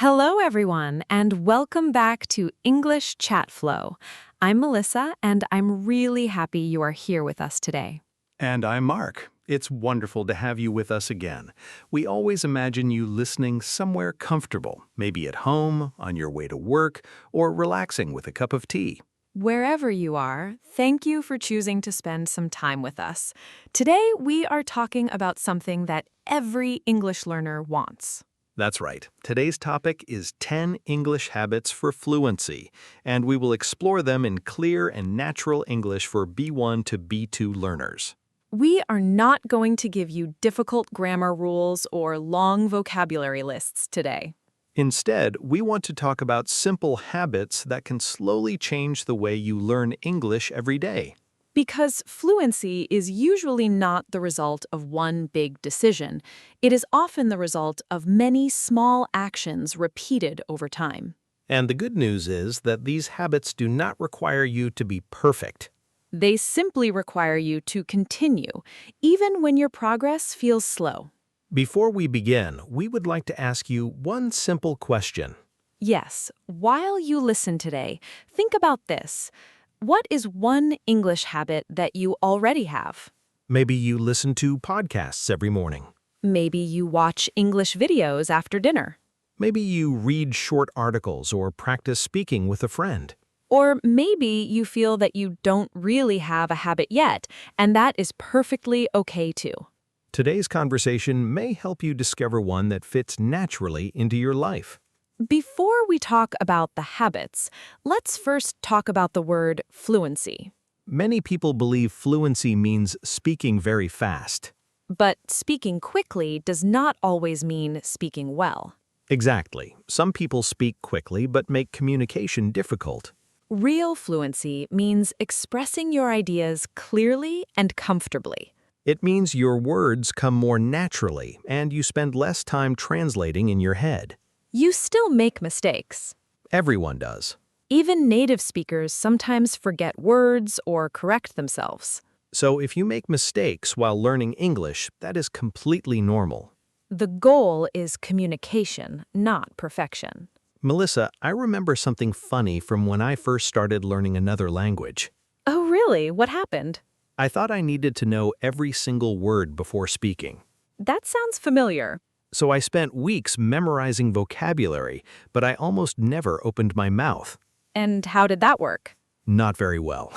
Hello, everyone, and welcome back to English Chat Flow. I'm Melissa, and I'm really happy you are here with us today. And I'm Mark. It's wonderful to have you with us again. We always imagine you listening somewhere comfortable, maybe at home, on your way to work, or relaxing with a cup of tea. Wherever you are, thank you for choosing to spend some time with us. Today, we are talking about something that every English learner wants. That's right. Today's topic is 10 English habits for fluency, and we will explore them in clear and natural English for B1 to B2 learners. We are not going to give you difficult grammar rules or long vocabulary lists today. Instead, we want to talk about simple habits that can slowly change the way you learn English every day. Because fluency is usually not the result of one big decision. It is often the result of many small actions repeated over time. And the good news is that these habits do not require you to be perfect. They simply require you to continue, even when your progress feels slow. Before we begin, we would like to ask you one simple question. Yes, while you listen today, think about this. What is one English habit that you already have? Maybe you listen to podcasts every morning. Maybe you watch English videos after dinner. Maybe you read short articles or practice speaking with a friend. Or maybe you feel that you don't really have a habit yet, and that is perfectly okay too. Today's conversation may help you discover one that fits naturally into your life. Before we talk about the habits, let's first talk about the word fluency. Many people believe fluency means speaking very fast. But speaking quickly does not always mean speaking well. Exactly. Some people speak quickly but make communication difficult. Real fluency means expressing your ideas clearly and comfortably. It means your words come more naturally and you spend less time translating in your head. You still make mistakes. Everyone does. Even native speakers sometimes forget words or correct themselves. So if you make mistakes while learning English, that is completely normal. The goal is communication, not perfection. Melissa, I remember something funny from when I first started learning another language. Oh, really? What happened? I thought I needed to know every single word before speaking. That sounds familiar. So I spent weeks memorizing vocabulary, but I almost never opened my mouth. And how did that work? Not very well.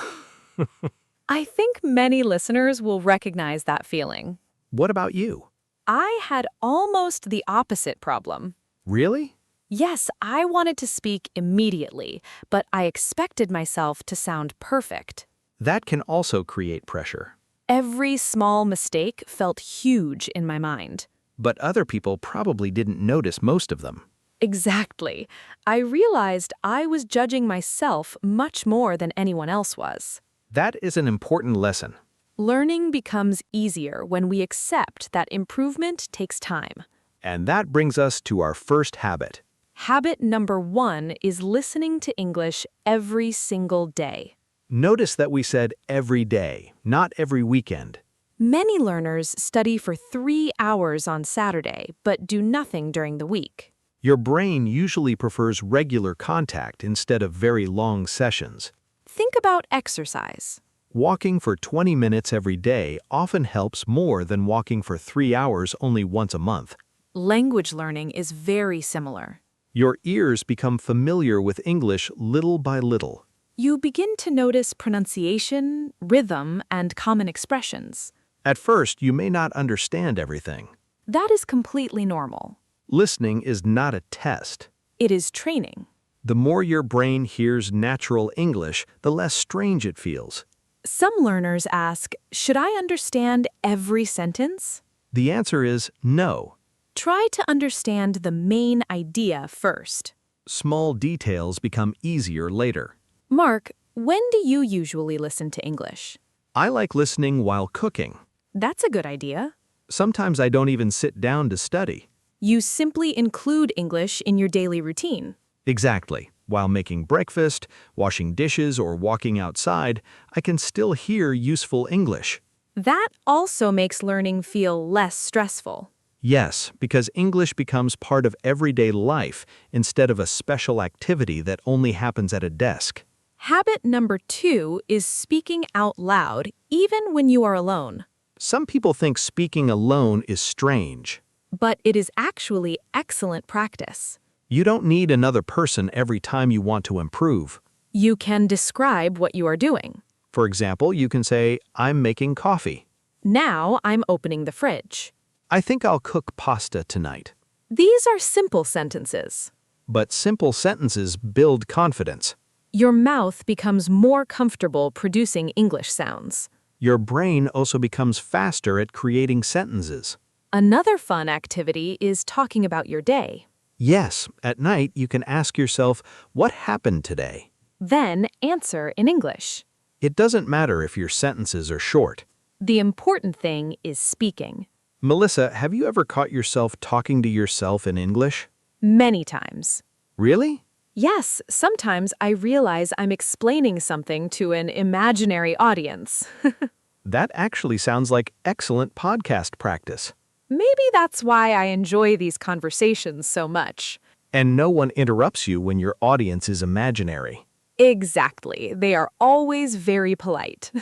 I think many listeners will recognize that feeling. What about you? I had almost the opposite problem. Really? Yes, I wanted to speak immediately, but I expected myself to sound perfect. That can also create pressure. Every small mistake felt huge in my mind. But other people probably didn't notice most of them. Exactly. I realized I was judging myself much more than anyone else was. That is an important lesson. Learning becomes easier when we accept that improvement takes time. And that brings us to our first habit. Habit number 1 is listening to English every single day. Notice that we said every day, not every weekend. Many learners study for 3 hours on Saturday, but do nothing during the week. Your brain usually prefers regular contact instead of very long sessions. Think about exercise. Walking for 20 minutes every day often helps more than walking for 3 hours only once a month. Language learning is very similar. Your ears become familiar with English little by little. You begin to notice pronunciation, rhythm, and common expressions. At first, you may not understand everything. That is completely normal. Listening is not a test. It is training. The more your brain hears natural English, the less strange it feels. Some learners ask, should I understand every sentence? The answer is no. Try to understand the main idea first. Small details become easier later. Mark, when do you usually listen to English? I like listening while cooking. That's a good idea. Sometimes I don't even sit down to study. You simply include English in your daily routine. Exactly. While making breakfast, washing dishes, or walking outside, I can still hear useful English. That also makes learning feel less stressful. Yes, because English becomes part of everyday life instead of a special activity that only happens at a desk. Habit number 2 is speaking out loud, even when you are alone. Some people think speaking alone is strange. But it is actually excellent practice. You don't need another person every time you want to improve. You can describe what you are doing. For example, you can say, I'm making coffee. Now I'm opening the fridge. I think I'll cook pasta tonight. These are simple sentences. But simple sentences build confidence. Your mouth becomes more comfortable producing English sounds. Your brain also becomes faster at creating sentences. Another fun activity is talking about your day. Yes, at night you can ask yourself, what happened today? Then answer in English. It doesn't matter if your sentences are short. The important thing is speaking. Melissa, have you ever caught yourself talking to yourself in English? Many times. Really? Yes, sometimes I realize I'm explaining something to an imaginary audience. That actually sounds like excellent podcast practice. Maybe that's why I enjoy these conversations so much. And no one interrupts you when your audience is imaginary. Exactly. They are always very polite.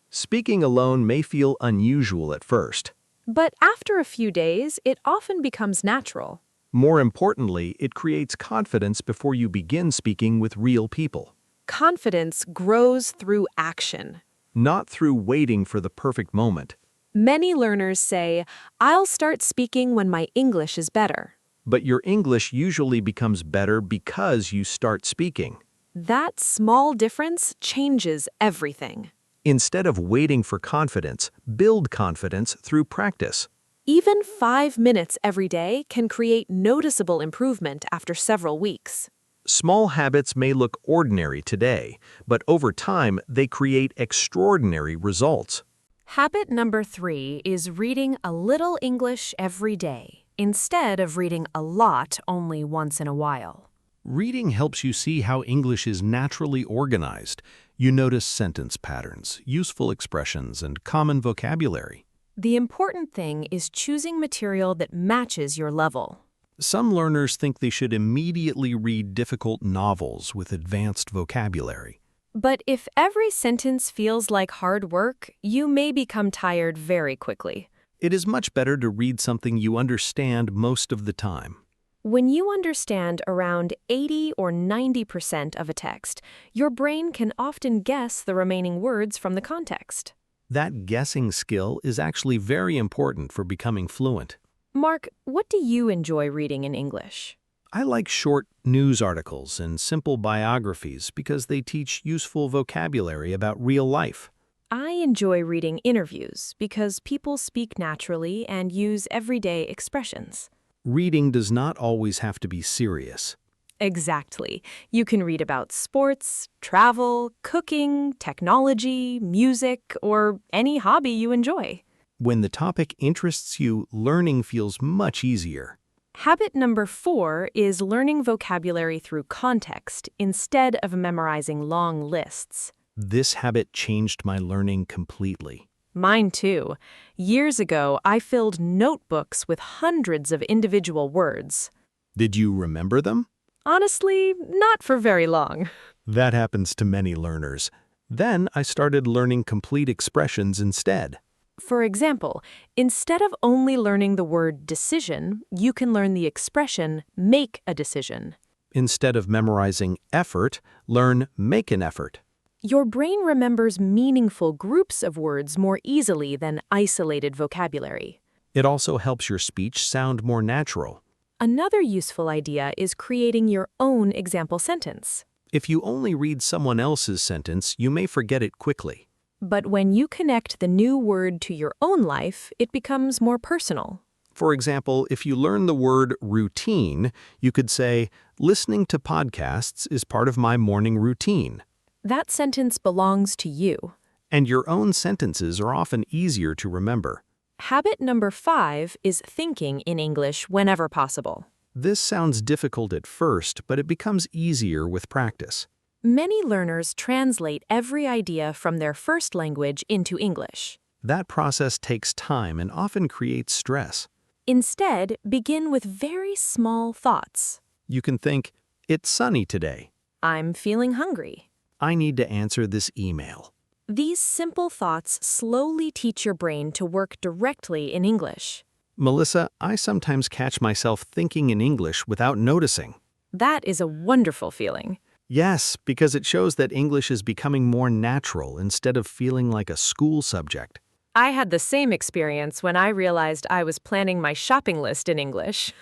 Speaking alone may feel unusual at first. But after a few days, it often becomes natural. More importantly, it creates confidence before you begin speaking with real people. Confidence grows through action. Not through waiting for the perfect moment. Many learners say, I'll start speaking when my English is better. But your English usually becomes better because you start speaking. That small difference changes everything. Instead of waiting for confidence, build confidence through practice. Even 5 minutes every day can create noticeable improvement after several weeks. Small habits may look ordinary today, but over time they create extraordinary results. Habit number 3 is reading a little English every day, instead of reading a lot only once in a while. Reading helps you see how English is naturally organized. You notice sentence patterns, useful expressions, and common vocabulary. The important thing is choosing material that matches your level. Some learners think they should immediately read difficult novels with advanced vocabulary. But if every sentence feels like hard work, you may become tired very quickly. It is much better to read something you understand most of the time. When you understand around 80 or 90% of a text, your brain can often guess the remaining words from the context. That guessing skill is actually very important for becoming fluent. Mark, what do you enjoy reading in English? I like short news articles and simple biographies because they teach useful vocabulary about real life. I enjoy reading interviews because people speak naturally and use everyday expressions. Reading does not always have to be serious. Exactly. You can read about sports, travel, cooking, technology, music, or any hobby you enjoy. When the topic interests you, learning feels much easier. Habit number 4 is learning vocabulary through context instead of memorizing long lists. This habit changed my learning completely. Mine too. Years ago, I filled notebooks with hundreds of individual words. Did you remember them? Honestly, not for very long. That happens to many learners. Then I started learning complete expressions instead. For example, instead of only learning the word decision, you can learn the expression make a decision. Instead of memorizing effort, learn make an effort. Your brain remembers meaningful groups of words more easily than isolated vocabulary. It also helps your speech sound more natural. Another useful idea is creating your own example sentence. If you only read someone else's sentence, you may forget it quickly. But when you connect the new word to your own life, it becomes more personal. For example, if you learn the word routine, you could say, listening to podcasts is part of my morning routine. That sentence belongs to you. And your own sentences are often easier to remember. Habit number 5 is thinking in English whenever possible. This sounds difficult at first, but it becomes easier with practice. Many learners translate every idea from their first language into English. That process takes time and often creates stress. Instead, begin with very small thoughts. You can think, it's sunny today. I'm feeling hungry. I need to answer this email. These simple thoughts slowly teach your brain to work directly in English. Melissa, I sometimes catch myself thinking in English without noticing. That is a wonderful feeling. Yes, because it shows that English is becoming more natural instead of feeling like a school subject. I had the same experience when I realized I was planning my shopping list in English.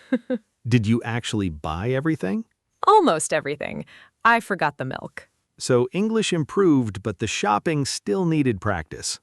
Did you actually buy everything? Almost everything. I forgot the milk. So English improved, but the shopping still needed practice.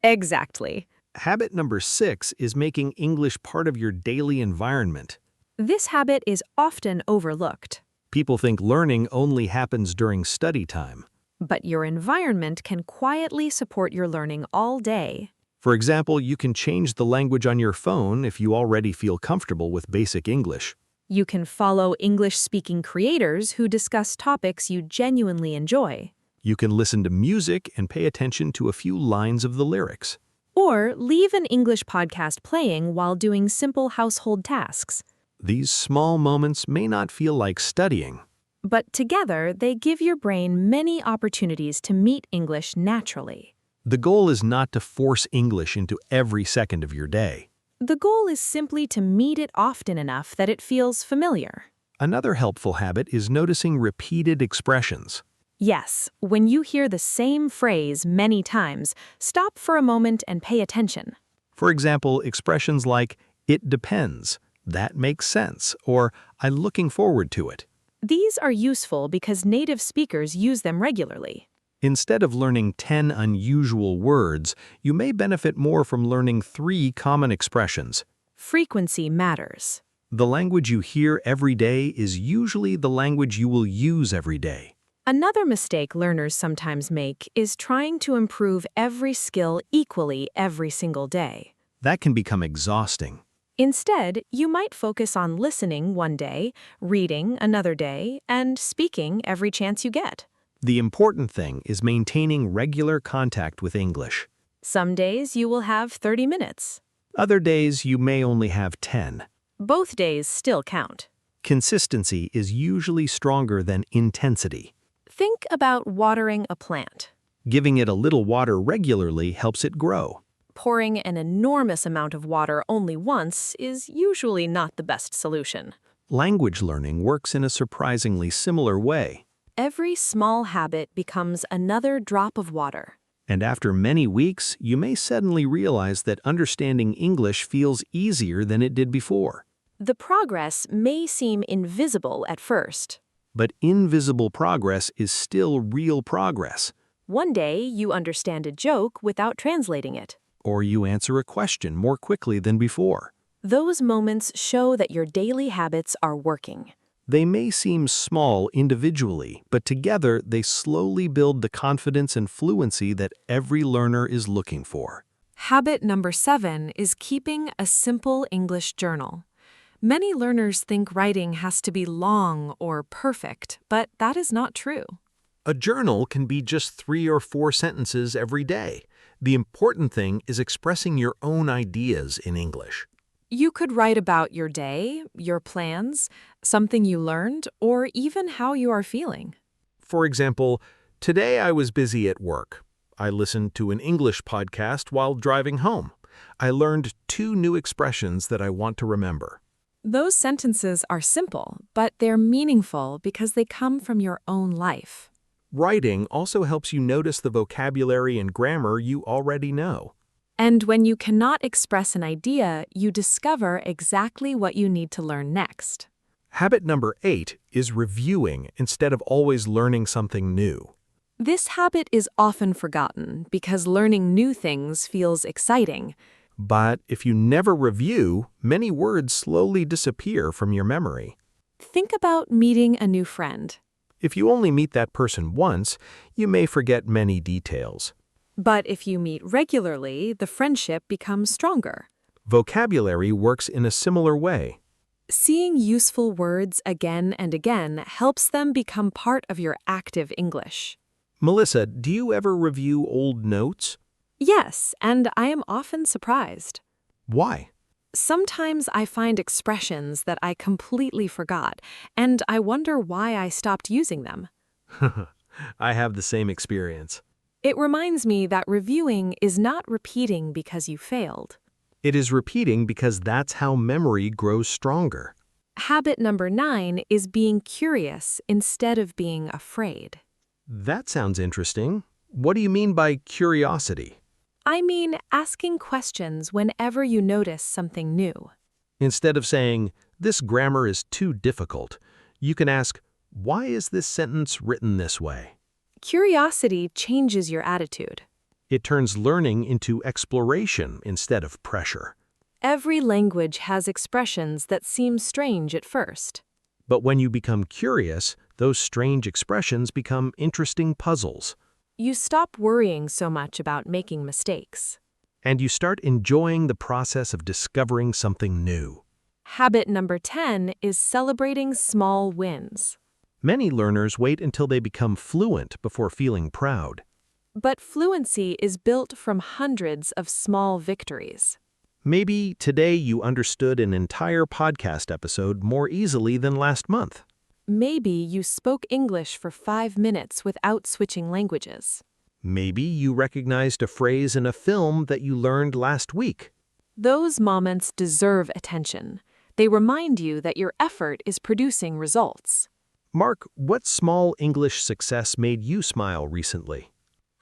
Exactly. Habit number 6 is making English part of your daily environment. This habit is often overlooked. People think learning only happens during study time. But your environment can quietly support your learning all day. For example, you can change the language on your phone if you already feel comfortable with basic English. You can follow English-speaking creators who discuss topics you genuinely enjoy. You can listen to music and pay attention to a few lines of the lyrics. Or leave an English podcast playing while doing simple household tasks. These small moments may not feel like studying. But together, they give your brain many opportunities to meet English naturally. The goal is not to force English into every second of your day. The goal is simply to meet it often enough that it feels familiar. Another helpful habit is noticing repeated expressions. Yes, when you hear the same phrase many times, stop for a moment and pay attention. For example, expressions like, it depends, that makes sense, or I'm looking forward to it. These are useful because native speakers use them regularly. Instead of learning 10 unusual words, you may benefit more from learning 3 common expressions. Frequency matters. The language you hear every day is usually the language you will use every day. Another mistake learners sometimes make is trying to improve every skill equally every single day. That can become exhausting. Instead, you might focus on listening one day, reading another day, and speaking every chance you get. The important thing is maintaining regular contact with English. Some days you will have 30 minutes. Other days you may only have 10. Both days still count. Consistency is usually stronger than intensity. Think about watering a plant. Giving it a little water regularly helps it grow. Pouring an enormous amount of water only once is usually not the best solution. Language learning works in a surprisingly similar way. Every small habit becomes another drop of water. And after many weeks, you may suddenly realize that understanding English feels easier than it did before. The progress may seem invisible at first. But invisible progress is still real progress. One day you understand a joke without translating it. Or you answer a question more quickly than before. Those moments show that your daily habits are working. They may seem small individually, but together they slowly build the confidence and fluency that every learner is looking for. Habit number 7 is keeping a simple English journal. Many learners think writing has to be long or perfect, but that is not true. A journal can be just 3 or 4 sentences every day. The important thing is expressing your own ideas in English. You could write about your day, your plans, something you learned, or even how you are feeling. For example, today I was busy at work. I listened to an English podcast while driving home. I learned 2 new expressions that I want to remember. Those sentences are simple, but they're meaningful because they come from your own life. Writing also helps you notice the vocabulary and grammar you already know. And when you cannot express an idea, you discover exactly what you need to learn next. Habit number 8 is reviewing instead of always learning something new. This habit is often forgotten because learning new things feels exciting. But if you never review, many words slowly disappear from your memory. Think about meeting a new friend. If you only meet that person once, you may forget many details. But if you meet regularly, the friendship becomes stronger. Vocabulary works in a similar way. Seeing useful words again and again helps them become part of your active English. Melissa, do you ever review old notes? Yes, and I am often surprised. Why? Sometimes I find expressions that I completely forgot, and I wonder why I stopped using them. I have the same experience. It reminds me that reviewing is not repeating because you failed. It is repeating because that's how memory grows stronger. Habit number 9 is being curious instead of being afraid. That sounds interesting. What do you mean by curiosity? I mean asking questions whenever you notice something new. Instead of saying, "This grammar is too difficult," you can ask, "Why is this sentence written this way?" Curiosity changes your attitude. It turns learning into exploration instead of pressure. Every language has expressions that seem strange at first. But when you become curious, those strange expressions become interesting puzzles. You stop worrying so much about making mistakes. And you start enjoying the process of discovering something new. Habit number 10 is celebrating small wins. Many learners wait until they become fluent before feeling proud. But fluency is built from hundreds of small victories. Maybe today you understood an entire podcast episode more easily than last month. Maybe you spoke English for 5 minutes without switching languages. Maybe you recognized a phrase in a film that you learned last week. Those moments deserve attention. They remind you that your effort is producing results. Mark, what small English success made you smile recently?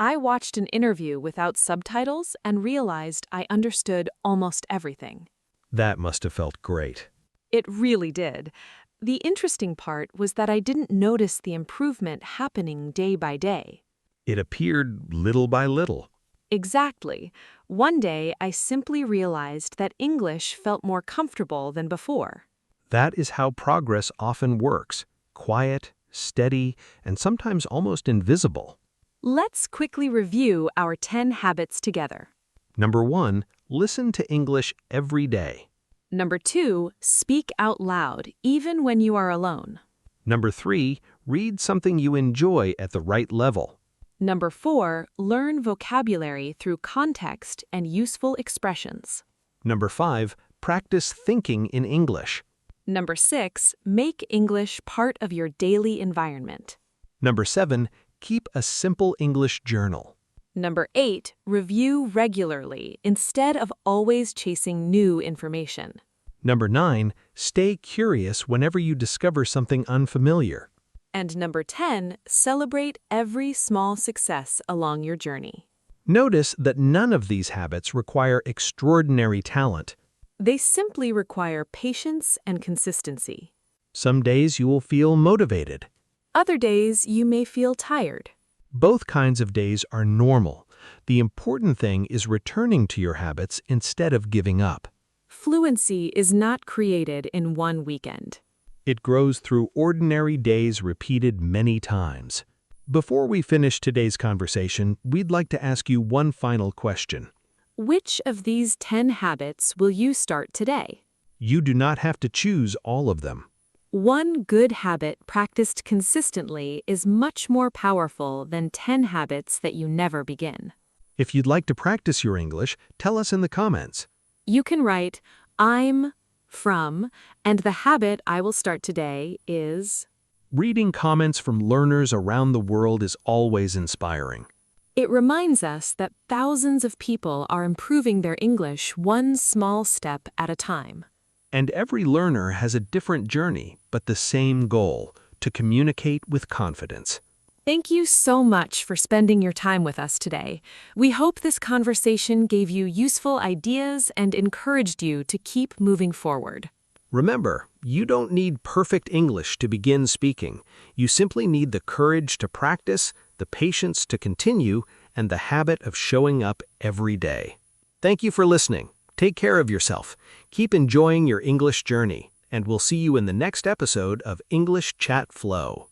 I watched an interview without subtitles and realized I understood almost everything. That must have felt great. It really did. The interesting part was that I didn't notice the improvement happening day by day. It appeared little by little. Exactly. One day, I simply realized that English felt more comfortable than before. That is how progress often works. Quiet, steady, and sometimes almost invisible. Let's quickly review our 10 habits together. Number 1, listen to English every day. Number 2, speak out loud, even when you are alone. Number 3, read something you enjoy at the right level. Number 4, learn vocabulary through context and useful expressions. Number 5, practice thinking in English. Number 6, make English part of your daily environment. Number 7, keep a simple English journal. Number 8, review regularly instead of always chasing new information. Number 9, stay curious whenever you discover something unfamiliar. And number 10, celebrate every small success along your journey. Notice that none of these habits require extraordinary talent. They simply require patience and consistency. Some days you will feel motivated. Other days you may feel tired. Both kinds of days are normal. The important thing is returning to your habits instead of giving up. Fluency is not created in one weekend. It grows through ordinary days repeated many times. Before we finish today's conversation, we'd like to ask you one final question. Which of these 10 habits will you start today? You do not have to choose all of them. One good habit practiced consistently is much more powerful than 10 habits that you never begin. If you'd like to practice your English, tell us in the comments. You can write, I'm from, and the habit I will start today is. Reading comments from learners around the world is always inspiring. It reminds us that thousands of people are improving their English one small step at a time. And every learner has a different journey, but the same goal, to communicate with confidence. Thank you so much for spending your time with us today. We hope this conversation gave you useful ideas and encouraged you to keep moving forward. Remember, you don't need perfect English to begin speaking. You simply need the courage to practice, the patience to continue, and the habit of showing up every day. Thank you for listening. Take care of yourself. Keep enjoying your English journey, and we'll see you in the next episode of English Chat Flow.